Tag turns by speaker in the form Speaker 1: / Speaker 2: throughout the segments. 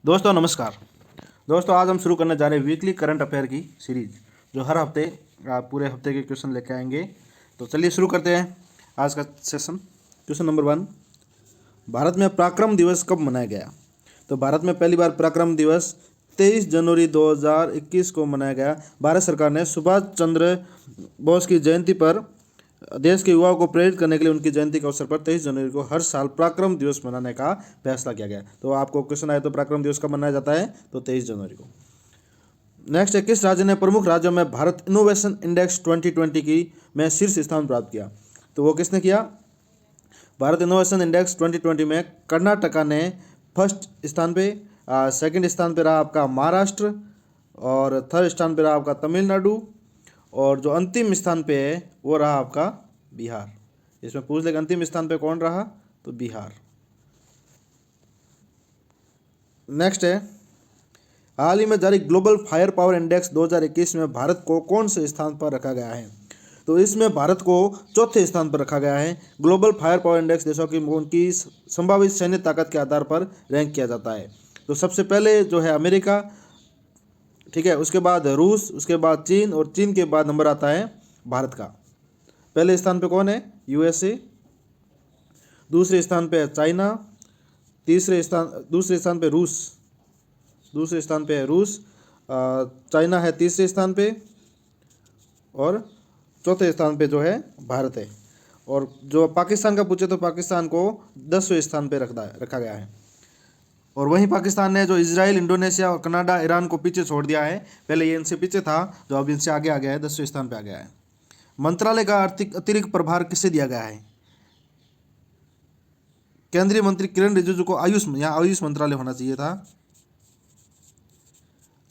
Speaker 1: दोस्तों नमस्कार। दोस्तों आज हम शुरू करने जा रहे हैं वीकली करंट अफेयर की सीरीज, जो हर हफ्ते पूरे हफ्ते के क्वेश्चन लेके आएंगे। तो चलिए शुरू करते हैं आज का सेशन। क्वेश्चन नंबर 1, भारत में पराक्रम दिवस कब मनाया गया? तो भारत में पहली बार पराक्रम दिवस 23 जनवरी 2021 को मनाया गया। भारत सरकार ने सुभाष चंद्र बोस की जयंती पर देश के युवाओं को प्रेरित करने के लिए उनकी जयंती के अवसर पर 23 जनवरी को हर साल पराक्रम दिवस मनाने का फैसला किया गया। तो आपको क्वेश्चन आए तो पराक्रम दिवस कब मनाया जाता है? तो 23 जनवरी को। नेक्स्ट है, किस राज्य ने प्रमुख राज्यों में भारत इनोवेशन इंडेक्स 2020 की में शीर्ष स्थान प्राप्त किया? तो वो किसने किया? भारत इनोवेशन इंडेक्स 2020 में कर्नाटका ने फर्स्ट स्थान पे, सेकंड स्थान पे रहा आपका महाराष्ट्र, और थर्ड स्थान पे रहा आपका तमिलनाडु, और जो अंतिम स्थान पे है वो रहा आपका बिहार। इसमें पूछ लेगा अंतिम स्थान पे कौन रहा? तो बिहार। नेक्स्ट है, हाल ही में जारी ग्लोबल फायर पावर इंडेक्स 2021 में भारत को कौन से स्थान पर रखा गया है? तो इसमें भारत को चौथे स्थान पर रखा गया है। ग्लोबल फायर पावर इंडेक्स देशों की उनकी संभावित सैन्य ताकत के आधार पर रैंक किया जाता है। तो सबसे पहले जो है अमेरिका, ठीक है, उसके बाद रूस, उसके बाद चीन, और चीन के बाद नंबर आता है भारत का। पहले स्थान पे कौन है? यूएसए। दूसरे स्थान पे है चाइना। दूसरे स्थान पे रूस। दूसरे स्थान पे है रूस। चाइना है तीसरे स्थान पे, और चौथे स्थान पे जो है भारत है। और जो पाकिस्तान का पूछे तो पाकिस्तान को 10वें स्थान पे रखा गया है। और वहीं पाकिस्तान ने जो इजराइल, इंडोनेशिया और कनाडा, ईरान को पीछे छोड़ दिया है। पहले ये इनसे पीछे था, जो अब इनसे आगे आ गया है, 10वें स्थान पे आ गया है। मंत्रालय का अतिरिक्त प्रभार किसे दिया गया है? केंद्रीय मंत्री किरण रिजिजू को यहाँ आयुष मंत्रालय होना चाहिए था।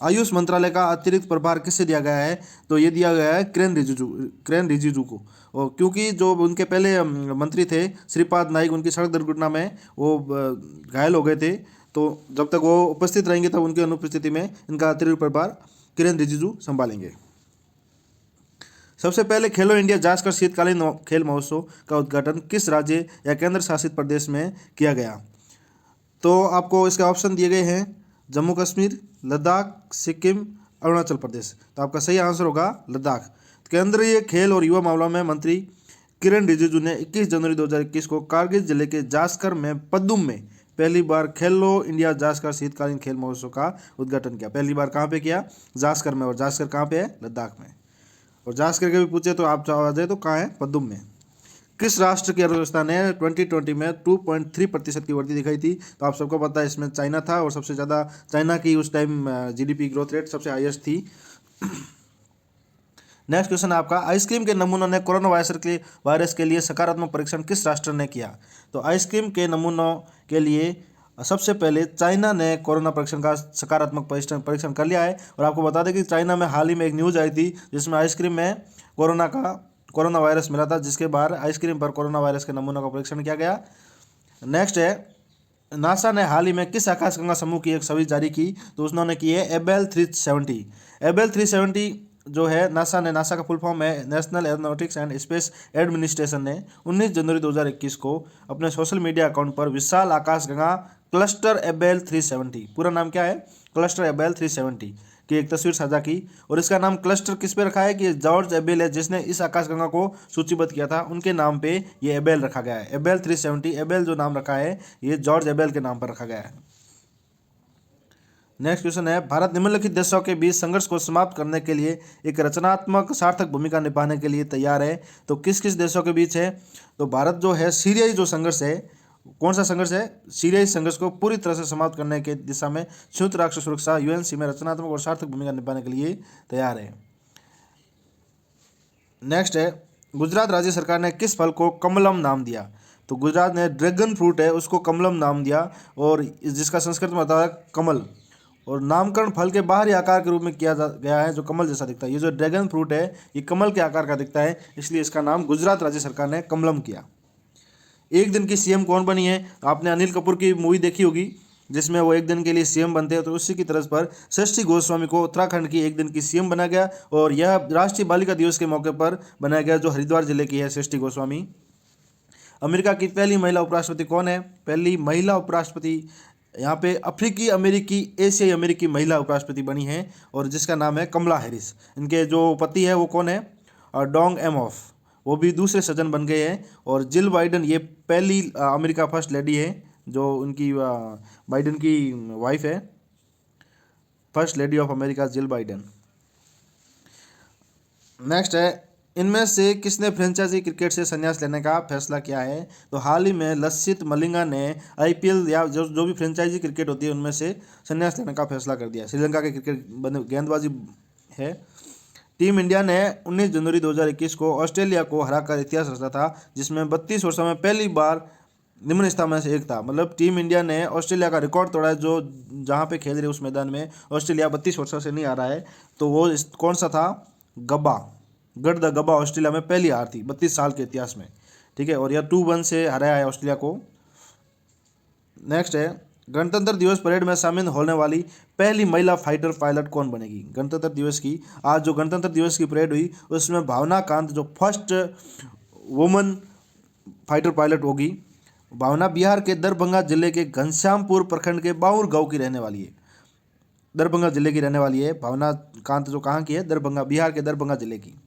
Speaker 1: आयुष मंत्रालय का अतिरिक्त प्रभार किसे दिया गया है? तो ये दिया गया है किरण रिजिजू को। और क्योंकि जो उनके पहले मंत्री थे श्रीपाद नाइक, उनकी सड़क दुर्घटना में वो घायल हो गए थे। तो जब तक वो उपस्थित रहेंगे तब उनकी अनुपस्थिति में इनका अतिरिक्त प्रभार किरण रिजिजू संभालेंगे। सबसे पहले खेलो इंडिया जास्कर शीतकालीन खेल महोत्सव का उद्घाटन किस राज्य या केंद्र शासित प्रदेश में किया गया? तो आपको इसके ऑप्शन दिए गए हैं, जम्मू कश्मीर, लद्दाख, सिक्किम, अरुणाचल प्रदेश। तो आपका सही आंसर होगा लद्दाख। केंद्रीय खेल और युवा मामलों में मंत्री किरण रिजिजू ने 21 जनवरी 2021 को कारगिल जिले के जास्कर में पद्दुम में पहली बार खेलो इंडिया जास्कर शीतकालीन खेल महोत्सव का उद्घाटन किया। पहली बार कहाँ पे किया? जास्कर में। और जास्कर कहाँ पे है? लद्दाख में। और जास्कर के भी पूछे तो आप आ जाए तो कहाँ है? पद्दुम में। किस राष्ट्र की अर्थव्यवस्था ने 2020 में 2.3% की वृद्धि दिखाई थी? तो आप सबको पता है इसमें चाइना था, और सबसे ज़्यादा चाइना की उस टाइम जीडीपी ग्रोथ रेट सबसे हाईएस्ट थी। नेक्स्ट क्वेश्चन आपका, आइसक्रीम के नमूनों ने कोरोना वायरस के लिए सकारात्मक परीक्षण किस राष्ट्र ने किया? तो आइसक्रीम के नमूनों के लिए सबसे पहले चाइना ने कोरोना परीक्षण का सकारात्मक परीक्षण कर लिया है। और आपको बता दें कि चाइना में हाल ही में एक न्यूज़ आई थी जिसमें आइसक्रीम में कोरोना वायरस मिला था, जिसके बाद आइसक्रीम पर कोरोना वायरस के नमूनों का परीक्षण किया गया। नेक्स्ट है, नासा ने हाल ही में किस आकाशगंगा समूह की एक छवि जारी की? तो उन्होंने की है एबेल 370। एबेल 370 जो है नासा का फुल फॉर्म है national aeronautics and space administration ने 19 जनवरी 2021 को अपने सोशल मीडिया अकाउंट पर विशाल आकाशगंगा क्लस्टर एबेल 370, पूरा नाम क्या है? क्लस्टर एबेल 370 की एक तस्वीर साझा की। और इसका नाम क्लस्टर किस पे रखा है? कि जॉर्ज एबेल है, जिसने इस आकाशगंगा को सूचीबद्ध किया था, उनके नाम पे ये एबेल रखा गया है। एबेल 370, एबेल जो नाम रखा है ये जॉर्ज एबेल के नाम पर रखा गया है। नेक्स्ट क्वेश्चन है, भारत निम्नलिखित देशों के बीच संघर्ष को समाप्त करने के लिए एक रचनात्मक सार्थक भूमिका निभाने के लिए तैयार है। तो किस किस देशों के बीच है? तो भारत जो है सीरियाई जो संघर्ष है, कौन सा संघर्ष है? सीरियाई संघर्ष को पूरी तरह से समाप्त करने के दिशा में संयुक्त राष्ट्र सुरक्षा यूएनसी में रचनात्मक और सार्थक भूमिका निभाने के लिए तैयार है। नेक्स्ट है, गुजरात राज्य सरकार ने किस फल को कमलम नाम दिया? तो गुजरात ने ड्रैगन फ्रूट है उसको कमलम नाम दिया, और जिसका संस्कृत में होता है कमल। और नामकरण फल के बाहरी आकार के रूप में किया गया है, जो कमल जैसा दिखता है। ये जो ड्रैगन फ्रूट है ये कमल के आकार का दिखता है, इसलिए इसका नाम गुजरात राज्य सरकार ने कमलम किया। एक दिन की सीएम कौन बनी है? आपने अनिल कपूर की मूवी देखी होगी जिसमें वो एक दिन के लिए सीएम बनते हैं। तो उसी की तरज पर षष्ठी गोस्वामी को उत्तराखंड की एक दिन की सीएम बनाया गया, और यह राष्ट्रीय बालिका दिवस के मौके पर बनाया गया, जो हरिद्वार जिले की है षष्ठी गोस्वामी। अमेरिका की पहली महिला उपराष्ट्रपति कौन है? पहली महिला उपराष्ट्रपति यहाँ पे अफ्रीकी अमेरिकी एशियाई अमेरिकी महिला उपराष्ट्रपति बनी है और जिसका नाम है कमला हैरिस। इनके जो पति है वो कौन है, डोंग एमऑफ, वो भी दूसरे सजन बन गए हैं। और जिल बाइडन ये पहली अमेरिका फर्स्ट लेडी है जो उनकी बाइडन की वाइफ है, first lady of America Jill Biden. Next है, इनमें से किसने फ्रेंचाइजी क्रिकेट से संन्यास लेने का फैसला किया है? तो हाल ही में लसित मलिंगा ने आईपीएल या जो भी फ्रेंचाइजी क्रिकेट होती है उनमें से संन्यास लेने का फैसला कर दिया। श्रीलंका के क्रिकेट गेंदबाजी है। टीम इंडिया ने 19 जनवरी 2021 को ऑस्ट्रेलिया को हराकर इतिहास रचा था, जिसमें 32 वर्षों में पहली बार निम्न स्थान में से एक था। मतलब टीम इंडिया ने ऑस्ट्रेलिया का रिकॉर्ड तोड़ा है, जो जहाँ पे खेल रहे उस मैदान में ऑस्ट्रेलिया 32 वर्षों से नहीं आ रहा है। तो वो कौन सा था? गब्बा, गढ़ द गब्बा ऑस्ट्रेलिया में पहली हार थी 32 साल के इतिहास में। ठीक है, और यह 2-1 से हराया है ऑस्ट्रेलिया को। नेक्स्ट है, गणतंत्र दिवस परेड में शामिल होने वाली पहली महिला फाइटर पायलट कौन बनेगी? गणतंत्र दिवस की आज जो गणतंत्र दिवस की परेड हुई उसमें भावना कांत जो फर्स्ट वुमन फाइटर पायलट होगी। भावना बिहार के दरभंगा जिले के घनश्यामपुर प्रखंड के बाउर गांव की रहने वाली है। दरभंगा जिले की रहने वाली है भावना कांत, जो कहाँ की है? दरभंगा, बिहार के दरभंगा जिले की।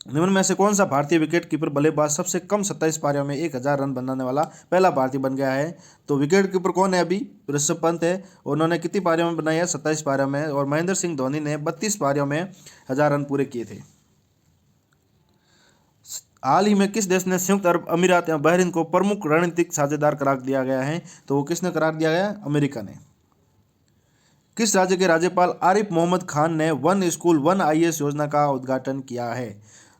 Speaker 1: निम्न में से कौन सा भारतीय विकेट कीपर बल्लेबाज सबसे कम 27 पारियों में 1000 रन बनाने वाला पहला भारतीय बन गया है? तो विकेट कीपर कौन है? अभी ऋषभ पंत है। उन्होंने कितनी पारियों में बनाई है? 27 पारियों में। और महेंद्र सिंह धोनी ने 32 पारियों में 1000 रन पूरे किए थे। हाल ही में किस देश ने संयुक्त अरब अमीरात या बहरीन को प्रमुख रणनीतिक साझेदार करार दिया गया है? तो वो किसने करार दिया गया? अमेरिका ने। किस राज्य के राज्यपाल आरिफ मोहम्मद खान ने वन स्कूल वन आईएएस योजना का उद्घाटन किया है?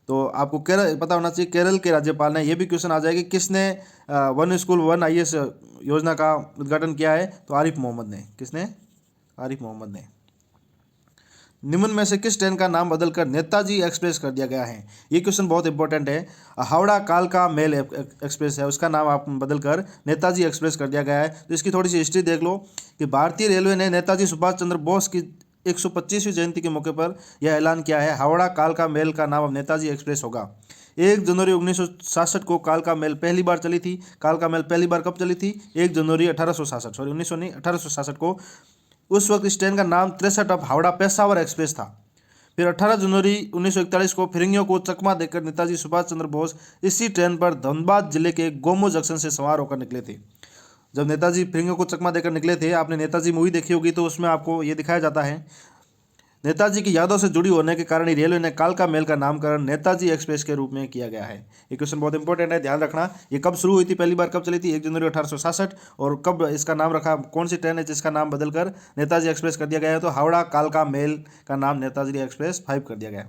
Speaker 1: तो आपको केरल पता होना चाहिए, केरल के राज्यपाल ने। ये भी क्वेश्चन आ जाएगा, किसने वन स्कूल वन आईएएस योजना का उद्घाटन किया है? तो आरिफ मोहम्मद ने। किसने? आरिफ मोहम्मद ने। निम्न में से किस ट्रेन का नाम बदलकर नेताजी एक्सप्रेस कर दिया गया है? ये क्वेश्चन बहुत इंपॉर्टेंट है। हावड़ा कालका मेल एक्सप्रेस है, उसका नाम आप बदलकर नेताजी एक्सप्रेस कर दिया गया है। तो इसकी थोड़ी सी हिस्ट्री देख लो कि भारतीय रेलवे ने नेताजी सुभाष चंद्र बोस की 125वीं जयंती के मौके पर यह ऐलान किया है, हावड़ा कालका मेल का नाम अब नेताजी एक्सप्रेस होगा। 1 जनवरी 1967 को कालका मेल पहली बार चली थी। कालका मेल पहली बार कब चली थी? 1 जनवरी 1867, सॉरी 1900 नहीं, 1867 को। उस वक्त इस ट्रेन का नाम 63 ऑफ हावड़ा पेशावर एक्सप्रेस था। फिर 18 जनवरी 1941 को फिरंगियों को चकमा देकर नेताजी सुभाष चंद्र बोस इसी ट्रेन पर धनबाद जिले के गोमो जंक्शन से सवार होकर निकले थे। जब नेताजी फिरंगियों को चकमा देकर निकले थे, आपने नेताजी मूवी देखी होगी, तो उसमें आपको ये दिखाया जाता है। नेताजी की यादों से जुड़ी होने के कारण ही रेलवे ने कालका मेल का नामकरण नेताजी एक्सप्रेस के रूप में किया गया है। ये क्वेश्चन बहुत इंपॉर्टेंट है, ध्यान रखना। ये कब शुरू हुई थी, पहली बार कब चली थी? 1 जनवरी 1867। और कब इसका नाम रखा, कौन सी ट्रेन है जिसका नाम बदलकर नेताजी एक्सप्रेस कर दिया गया है? तो हावड़ा कालका मेल का नाम नेताजी एक्सप्रेस 5 कर दिया गया।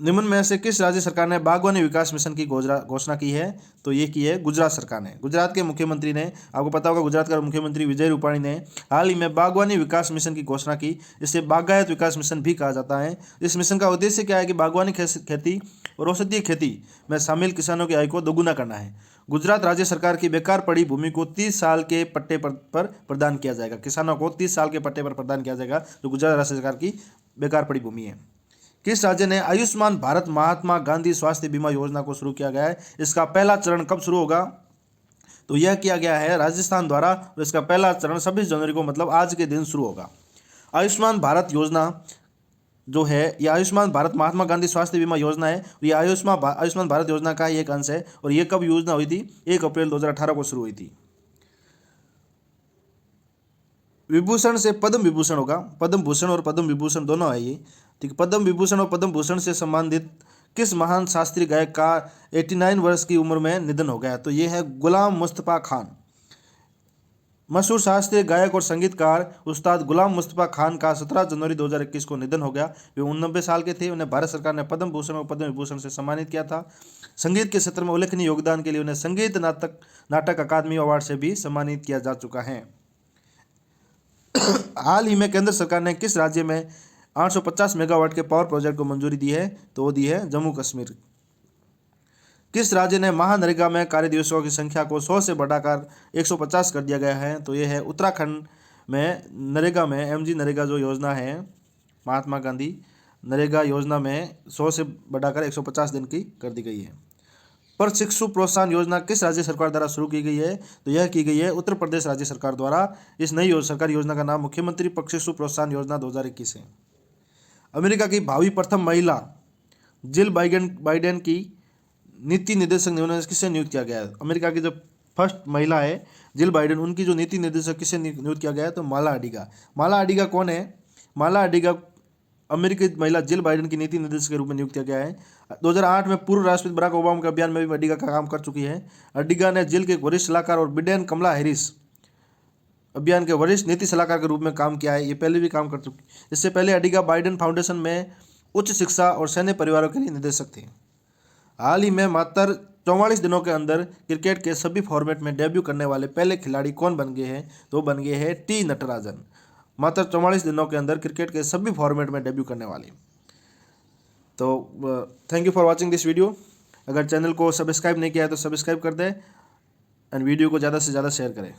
Speaker 1: निम्न में से किस राज्य सरकार ने बागवानी विकास मिशन की घोषणा की है? तो ये की है गुजरात सरकार ने। गुजरात के मुख्यमंत्री ने, आपको पता होगा, गुजरात का मुख्यमंत्री विजय रूपाणी ने हाल ही में बागवानी विकास मिशन की घोषणा की। इसे बागायत विकास मिशन भी कहा जाता है। इस मिशन का उद्देश्य क्या है कि बागवानी खेती और औषधीय खेती में शामिल किसानों की आय को दोगुना करना है। गुजरात राज्य सरकार की बेकार पड़ी भूमि को 30 साल के पट्टे पर प्रदान किया जाएगा। किसानों को 30 साल के पट्टे पर प्रदान किया जाएगा, जो गुजरात राज्य सरकार की बेकार पड़ी भूमि है। किस राज्य ने आयुष्मान भारत महात्मा गांधी स्वास्थ्य बीमा योजना को शुरू किया गया है? इसका पहला चरण कब शुरू होगा? तो यह किया गया है राजस्थान द्वारा, और इसका पहला चरण 26 जनवरी को, मतलब आज के दिन शुरू होगा। आयुष्मान भारत योजना जो है, ये आयुष्मान भारत महात्मा गांधी स्वास्थ्य बीमा योजना है। ये आयुष्मान भारत योजना का ही एक अंश है। और ये कब योजना हुई थी? 1 अप्रैल 2018 को शुरू हुई थी। विभूषण से पद्म विभूषण होगा। पद्म भूषण और पद्म विभूषण दोनों है ये, ठीक। पद्म विभूषण और पद्म भूषण से सम्मानित किस महान शास्त्रीय गायक का 89 वर्ष की उम्र में निधन हो गया? तो ये है गुलाम मुस्तफ़ा खान। मशहूर शास्त्रीय गायक और संगीतकार उस्ताद गुलाम मुस्तफ़ा खान का 17 जनवरी 2021 को निधन हो गया। वे 89 साल के थे। उन्हें भारत सरकार ने पद्म भूषण और पद्म विभूषण से सम्मानित किया था। संगीत के क्षेत्र में उल्लेखनीय योगदान के लिए उन्हें संगीत नाटक अकादमी अवार्ड से भी सम्मानित किया जा चुका है। हाल ही में केंद्र सरकार ने किस राज्य में 850 मेगावाट के पावर प्रोजेक्ट को मंजूरी दी है? तो वो दी है जम्मू कश्मीर। किस राज्य ने महानरेगा में कार्य दिवसों की संख्या को 100 से बढ़ाकर 150 कर दिया गया है? तो ये है उत्तराखंड में। नरेगा में MG नरेगा जो योजना है, महात्मा गांधी नरेगा योजना में 100 से बढ़ाकर 150 दिन की कर दी गई है। प्रशिक्षु प्रोत्साहन योजना किस राज्य सरकार द्वारा शुरू की गई है? तो यह की गई है उत्तर प्रदेश राज्य सरकार द्वारा। इस नई सरकारी योजना का नाम मुख्यमंत्री प्रशिक्षु प्रोत्साहन योजना 2021 है। अमेरिका की भावी प्रथम महिला जिल बाइडेन की नीति निदेशक किससे नियुक्त किया गया है? अमेरिका की जो फर्स्ट महिला है जिल बाइडेन, उनकी जो नीति निदेशक किससे नियुक्त किया गया है? तो माला अडिगा। माला अडिगा कौन है? माला अडिगा अमेरिकी महिला जिल बाइडेन की नीति निदेशक के रूप में नियुक्त किया गया है। 2008 में पूर्व राष्ट्रपति बराक ओबामा के अभियान में भी अडिगा का काम कर चुकी है। अडिगा ने जिल के वरिष्ठ सलाहकार और बिडेन कमला हैरिस अभियान के वरिष्ठ नीति सलाहकार के रूप में काम किया है। ये पहले भी काम कर चुकी। इससे पहले अडिगा बाइडेन फाउंडेशन में उच्च शिक्षा और सैन्य परिवारों के लिए निदेशक थे। हाल ही में मात्र 44 दिनों के अंदर क्रिकेट के सभी फॉर्मेट में डेब्यू करने वाले पहले खिलाड़ी कौन बन गए हैं? तो बन गए हैं टी नटराजन। मात्र 44 दिनों के अंदर क्रिकेट के सभी फॉर्मेट में डेब्यू करने वाले। तो thank you for watching this video. अगर चैनल को सब्सक्राइब नहीं किया है तो सब्सक्राइब कर दें एंड वीडियो को ज़्यादा से ज़्यादा शेयर करें।